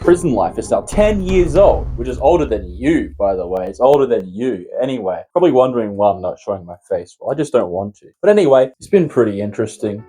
Prison life is now 10 years old, which is older than you, by the way. It's older than you. Anyway, probably wondering why I'm not showing my face. Well, I just don't want to. But anyway, it's been pretty interesting,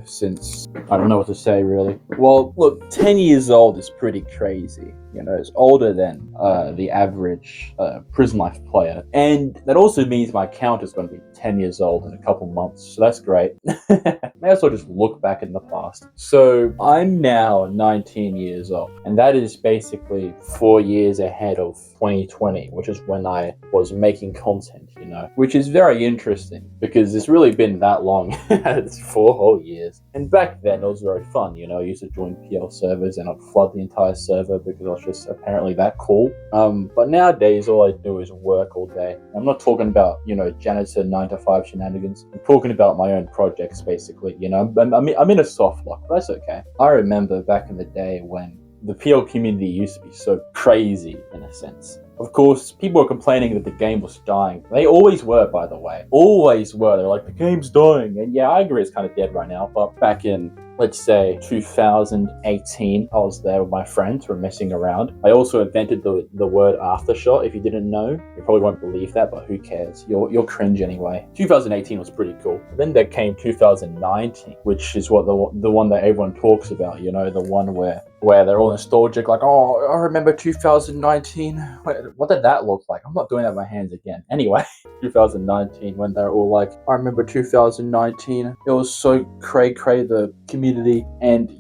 since I don't know what to say, really. Well, look, 10 years old is pretty crazy. It's older than the average prison life player. And that also means my account is going to be 10 years old in a couple months. So that's great. May as well just look back in the past. So I'm now 19 years old. And that is basically 4 years ahead of 2020, which is when I was making content, which is very interesting because it's really been that long. It's 4 whole years. And back then it was very fun, I used to join PL servers and I'd flood the entire server because I was just apparently that cool. But nowadays all I do is work all day. I'm not talking about, janitor 9-to-5 shenanigans. I'm talking about my own projects basically, I'm in a soft lock, but that's okay. I remember back in the day when the PL community used to be so crazy in a sense. Of course, people were complaining that the game was dying. They always were, by the way. Always were. They're like, the game's dying. And yeah, I agree it's kind of dead right now. But back in, let's say, 2018, I was there with my friends. We're messing around. I also invented the word aftershock. If you didn't know, you probably won't believe that, but who cares? You'll cringe anyway. 2018 was pretty cool. Then there came 2019, which is what the one that everyone talks about, the one where they're all nostalgic, like, oh, I remember 2019. Wait, what did that look like? I'm not doing that with my hands again. Anyway, 2019, when they're all like, I remember 2019. It was so cray-cray, the community. And,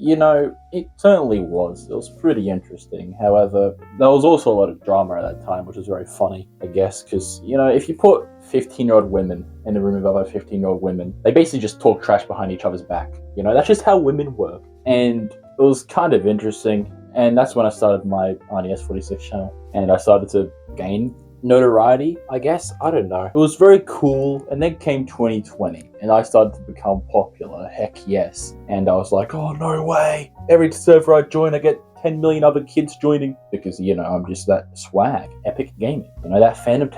it certainly was. It was pretty interesting. However, there was also a lot of drama at that time, which was very funny, I guess, because, if you put 15-year-old women in a room with other 15-year-old women, they basically just talk trash behind each other's back. That's just how women work. And it was kind of interesting, and that's when I started my RNES46 channel, and I started to gain notoriety, I guess. I don't know. It was very cool, and then came 2020, and I started to become popular. Heck yes. And I was like, oh, no way. Every server I join, I get 10 million other kids joining because, I'm just that swag. Epic gaming. That fandom.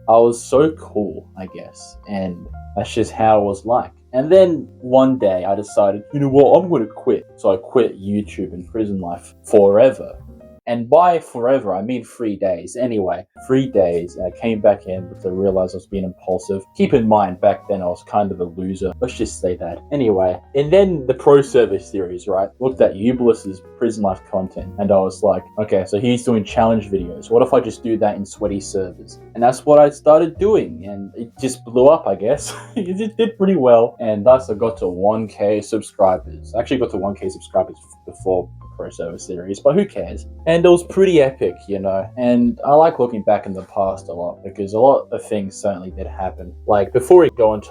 I was so cool, I guess, and that's just how it was like. And then one day I decided, I'm going to quit. So I quit YouTube and prison life forever. And by forever, I mean 3 days. Anyway, 3 days, and I came back in because I realized I was being impulsive. Keep in mind, back then I was kind of a loser. Let's just say that. Anyway, and then the Pro Server series, right? Looked at Ublis's prison life content, and I was like, okay, so he's doing challenge videos. What if I just do that in sweaty servers? And that's what I started doing, and it just blew up, I guess. It just did pretty well, and thus I got to 1K subscribers. I actually got to 1K subscribers before Pro Server series, but who cares? And it was pretty epic, and I like looking back in the past a lot because a lot of things certainly did happen. Like, before we go into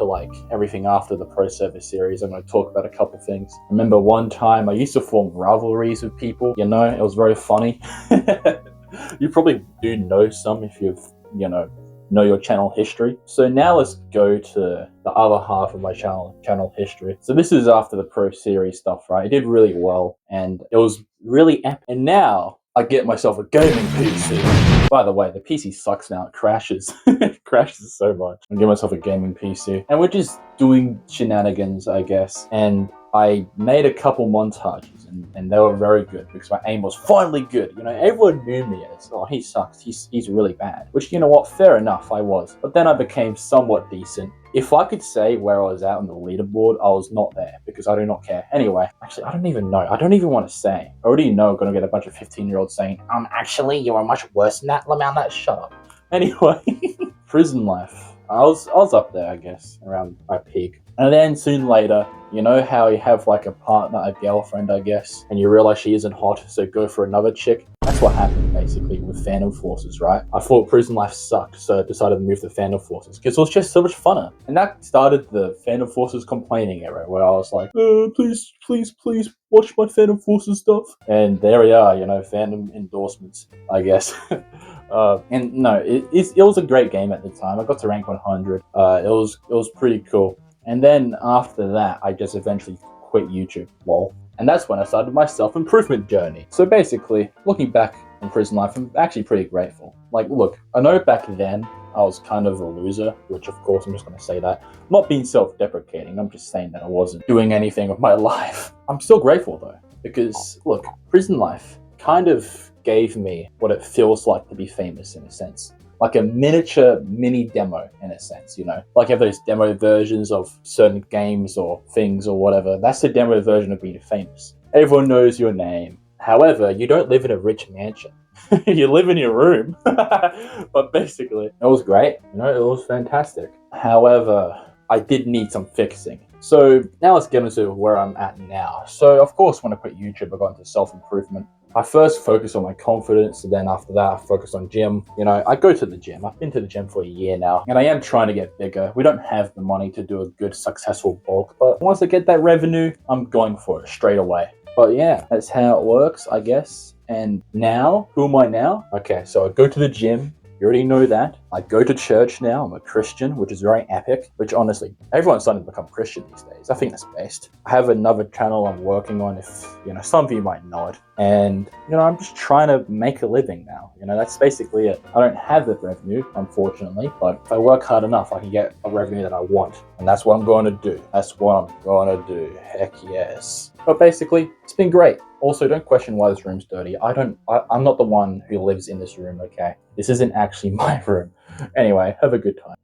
everything after the Pro Server series, I'm going to talk about a couple things. I remember one time I used to form rivalries with people, it was very funny. You probably do know some if you've, know your channel history. So now let's go to the other half of my channel history. So this is after the Pro Series stuff, right? It did really well and it was really epic. And now I get myself a gaming PC. By the way, the PC sucks now. It crashes. It crashes so much. I get myself a gaming PC. And we're just doing shenanigans, I guess. And I made a couple montages and they were very good because my aim was finally good. Everyone knew me as, oh, he sucks. He's really bad. Which, fair enough, I was. But then I became somewhat decent. If I could say where I was at on the leaderboard, I was not there because I do not care. Anyway, actually, I don't even know. I don't even want to say. I already know I'm going to get a bunch of 15-year-olds saying, actually, you are much worse than that. That shut up. Anyway, prison life. I was up there, I guess, around my peak. And then soon later, how you have a partner, a girlfriend, I guess, and you realize she isn't hot, so go for another chick. That's what happened basically with Phantom Forces, right? I thought prison life sucked, so I decided to move to Phantom Forces because it was just so much funner. And that started the Phantom Forces complaining era, where I was like, please watch my Phantom Forces stuff. And there we are, Phantom endorsements, I guess. And no, it was a great game at the time. I got to rank 100. It was pretty cool. And then after that, I just eventually quit YouTube. Lol. And that's when I started my self-improvement journey. So basically, looking back on prison life, I'm actually pretty grateful. Look, I know back then I was kind of a loser, which of course I'm just going to say that. I'm not being self-deprecating, I'm just saying that I wasn't doing anything with my life. I'm still grateful though, because look, prison life kind of gave me what it feels like to be famous in a sense. Like a miniature mini demo in a sense, you know? Like you have those demo versions of certain games or things or whatever. That's the demo version of being famous. Everyone knows your name. However, you don't live in a rich mansion. You live in your room. But basically, it was great. You know, it was fantastic. However, I did need some fixing. So now let's get into where I'm at now. So of course, when I quit YouTube, I got into self-improvement. I first focused on my confidence, and then after that, I focused on gym. You know, I go to the gym. I've been to the gym for a year now, and I am trying to get bigger. We don't have the money to do a good, successful bulk, but once I get that revenue, I'm going for it straight away. But yeah, that's how it works, I guess. And now, who am I now? Okay, so I go to the gym. You already know that. I go to church now. I'm a Christian, which is very epic, which honestly, everyone's starting to become Christian these days. I think that's best. I have another channel I'm working on, if, you know, some of you might know it. And, you know, I'm just trying to make a living now. You know, that's basically it. I don't have the revenue, unfortunately, but if I work hard enough, I can get a revenue that I want. And that's what I'm going to do. That's what I'm going to do. Heck yes. But basically, it's been great. Also, don't question why this room's dirty. I'm not the one who lives in this room, okay? This isn't actually my room. Anyway, have a good time.